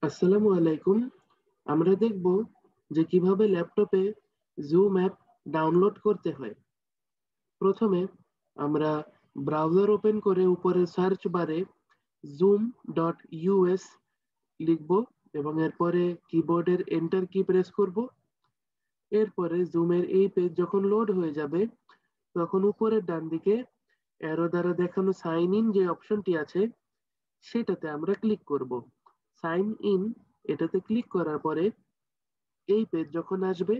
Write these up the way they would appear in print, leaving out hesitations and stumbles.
আসসালামু আলাইকুম। আমরা দেখব যে কিভাবে ল্যাপটপে জুম অ্যাপ ডাউনলোড করতে হয়। প্রথমে আমরা ব্রাউজার ওপেন করে উপরে সার্চ বারে zoom.us লিখব এবং এরপরে কিবোর্ডের এন্টার কি প্রেস করব। এরপরে জুমের এই পেজ যখন লোড হয়ে যাবে তখন উপরের ডান দিকে অ্যারো দ্বারা দেখানো সাইন ইন যে অপশনটি আছে সেটাতে আমরা ক্লিক করব। সাইন ইন এটাতে ক্লিক করার পরে এই পেজ যখন আসবে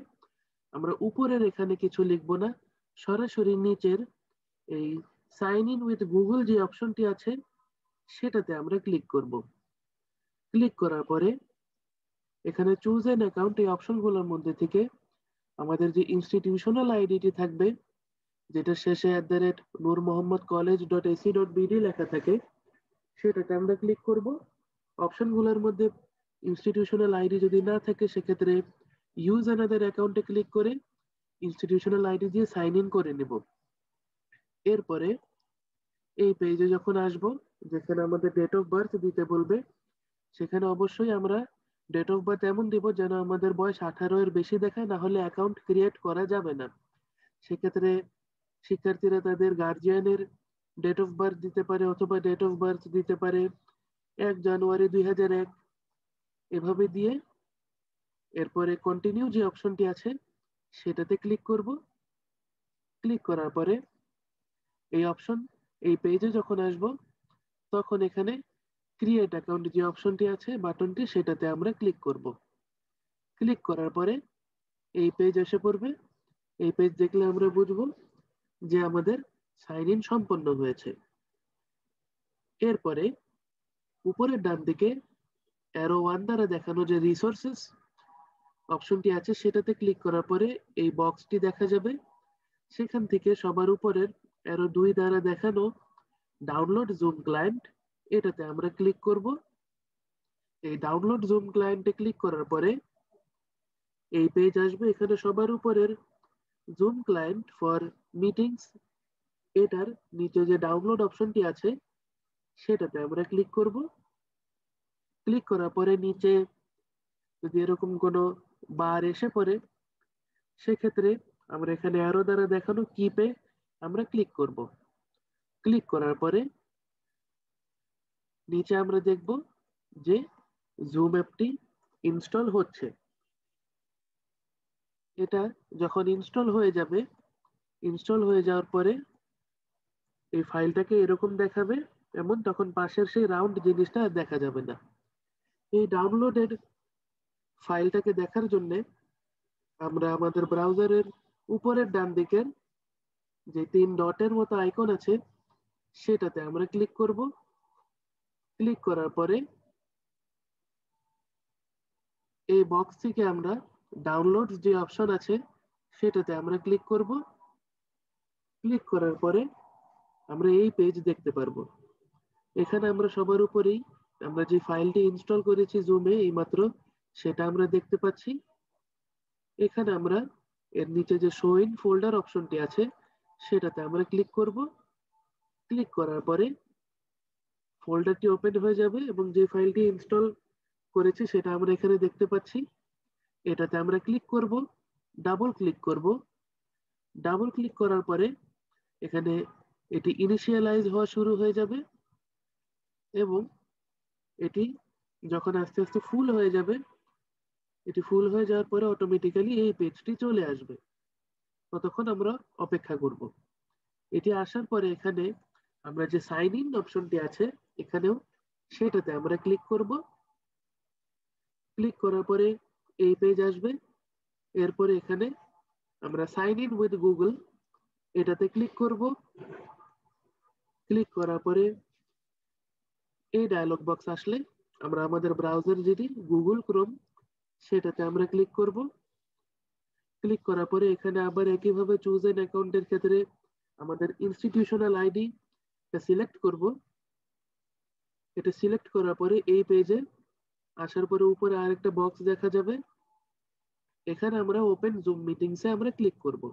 আমরা উপরের এখানে কিছু লিখবো না, সরাসরি নিচের এই সাইন ইন উইথ গুগল যে অপশনটি আছে সেটাতে আমরা ক্লিক করব। ক্লিক করার পরে এখানে চুজ এন অ্যাকাউন্ট এই অপশনগুলোর মধ্যে থেকে আমাদের যে ইনস্টিটিউশনাল আইডিটি থাকবে, যেটা শেষে @nurmohammadcollege.ac.bd লেখা থাকে, সেটাতে আমরা ক্লিক করব। অপশনগুলোর মধ্যে ইনস্টিটিউশনাল আইডি যদি না থাকে সেক্ষেত্রে ইউজ অ্যানাদার অ্যাকাউন্টে ক্লিক করে ইনস্টিটিউশনাল আইডি দিয়ে সাইন ইন করে নেব। এরপরে এই পেজে যখন আসব, যেখানে আমাদের ডেট অফ বার্থ দিতে বলবে, সেখানে অবশ্যই আমরা ডেট অফ বার্থ এমন দিব যেন আমাদের বয়স 18 এর বেশি দেখায়, না হলে অ্যাকাউন্ট ক্রিয়েট করা যাবে না। সেক্ষেত্রে শিক্ষার্থীরা তাদের গার্জিয়ানের ডেট অফ বার্থ দিতে পারে অথবা ডেট অফ বার্থ দিতে পারে 1 জানুয়ারি 2001, এভাবে দিয়ে এরপরে কন্টিনিউ যে অপশনটি আছে সেটাতে ক্লিক করব। ক্লিক করার পরে এই অপশন এই পেজে যখন আসব তখন এখানে ক্রিয়েট অ্যাকাউন্ট যে অপশনটি আছে বাটনটি, সেটাতে আমরা ক্লিক করব। ক্লিক করার পরে এই পেজ এসে পড়বে। এই পেজ দেখলে আমরা বুঝবো যে আমাদের সাইন ইন সম্পন্ন হয়েছে। এরপরে উপরের ডান দিকে অ্যারো ওয়ান দ্বারা দেখানো যে রিসোর্সেস অপশনটি আছে সেটাতে ক্লিক করার পরে এই বক্সটি দেখা যাবে। সেখান থেকে সবার উপরের অ্যারো 2 দ্বারা দেখানো ডাউনলোড জুম ক্লায়েন্ট, এটাতে আমরা ক্লিক করব। এই ডাউনলোড জুম ক্লায়েন্টে ক্লিক করার পরে এই পেজ আসবে। এখানে সবার উপরের জুম ক্লায়েন্ট ফর মিটিংস, এটার নিচে যে ডাউনলোড অপশনটি আছে সেটাতে আমরা ক্লিক করব। ক্লিক করার পরে নিচে যদি এরকম কোনো বার এসে পড়ে সেক্ষেত্রে আমরা এখানে অ্যারো দ্বারা দেখানো কিপে আমরা ক্লিক করব। ক্লিক করার পরে নিচে আমরা দেখব যে জুম অ্যাপটি ইনস্টল হচ্ছে। এটা যখন ইনস্টল হয়ে যাবে, ইনস্টল হয়ে যাওয়ার পরে এই ফাইলটাকে এরকম দেখাবে, এমন তখন পাশের সেই রাউন্ড জিনিসটা আর দেখা যাবে না। এই ডাউনলোডেড ফাইলটাকে দেখার জন্য আমরা আমাদের ব্রাউজারের উপরের ডান দিকের যে 3 ডটের মতো আইকন আছে সেটাতে আমরা ক্লিক করব। ক্লিক করার পরে এই বক্স থেকে আমরা ডাউনলোড যে অপশন আছে সেটাতে আমরা ক্লিক করব। ক্লিক করার পরে আমরা এই পেজ দেখতে পারবো। এখানে আমরা সবার উপরেই আমরা যে ফাইলটি ইনস্টল করেছি জুমে এইমাত্র সেটা আমরা দেখতে পাচ্ছি। এখানে আমরা এর নিচে যে শো ইন ফোল্ডার অপশনটি আছে সেটাতে আমরা ক্লিক করব। ক্লিক করার পরে ফোল্ডারটি ওপেন হয়ে যাবে এবং যে ফাইলটি ইনস্টল করেছি সেটা আমরা এখানে দেখতে পাচ্ছি। এটাতে আমরা ক্লিক করব, ডাবল ক্লিক করব। ডাবল ক্লিক করার পরে এখানে এটি ইনিশিয়ালাইজ হওয়া শুরু হয়ে যাবে এবং এটি যখন আস্তে আস্তে ফুল হয়ে যাবে, এটি ফুল হয়ে যাওয়ার পরে অটোমেটিক্যালি এই পেজটি চলে আসবে। ততক্ষণ আমরা অপেক্ষা করব। এটি আসার পরে এখানে আমরা যে সাইন ইন অপশনটি আছে এখানেও সেটাতে আমরা ক্লিক করব। ক্লিক করার পরে এই পেজ আসবে। এরপরে এখানে আমরা সাইন ইন উইথ গুগল এটাতে ক্লিক করব। ক্লিক করার পরে এই ডায়লগ বক্স আসলে আমরা আমাদের ব্রাউজার যেটি গুগল ক্রোম সেটাতে আমরা ক্লিক করব। ক্লিক করার পরে এখানে আবার একইভাবে চুজ এন অ্যাকাউন্টের ক্ষেত্রে আমাদের ইনস্টিটিউশনাল আইডি সিলেক্ট করব। এটা সিলেক্ট করার পরে এই পেজে আসার পরে উপরে আরেকটা বক্স দেখা যাবে। এখানে আমরা ওপেন জুম মিটিংসে আমরা ক্লিক করব।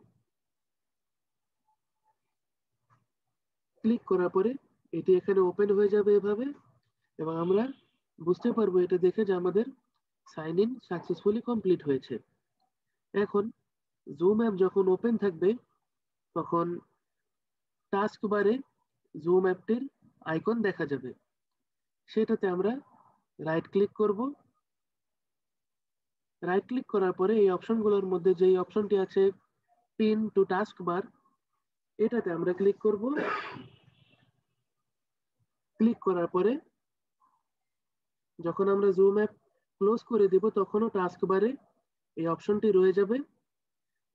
ক্লিক করার পরে এটি এখানে ওপেন হয়ে যাবে এভাবে এবং আমরা বুঝতে পারবো এটা দেখে যে আমাদের সাইন ইন সাকসেসফুলি কমপ্লিট হয়েছে। এখন জুম অ্যাপ যখন ওপেন থাকবে তখন টাস্ক বারে জুম অ্যাপটির আইকন দেখা যাবে, সেটাতে আমরা রাইট ক্লিক করব। রাইট ক্লিক করার পরে এই অপশনগুলোর মধ্যে যেই অপশনটি আছে পিন টু টাস্ক বার, এটাতে আমরা ক্লিক করব। ক্লিক করার পরে যখন আমরা জুম অ্যাপ ক্লোজ করে দিব তখনও টাস্ক বারে এই অপশনটি রয়ে যাবে,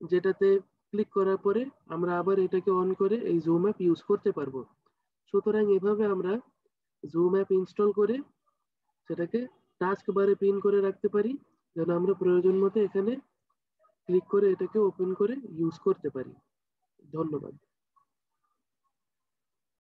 যেটাতে ক্লিক করার পরে আমরা আবার এটাকে অন করে এই জুম অ্যাপ ইউজ করতে পারবো। সুতরাং এভাবে আমরা জুম অ্যাপ ইনস্টল করে সেটাকে টাস্ক বারে পিন করে রাখতে পারি, যেন আমরা প্রয়োজন মতো এখানে ক্লিক করে এটাকে ওপেন করে ইউজ করতে পারি। ধন্যবাদ।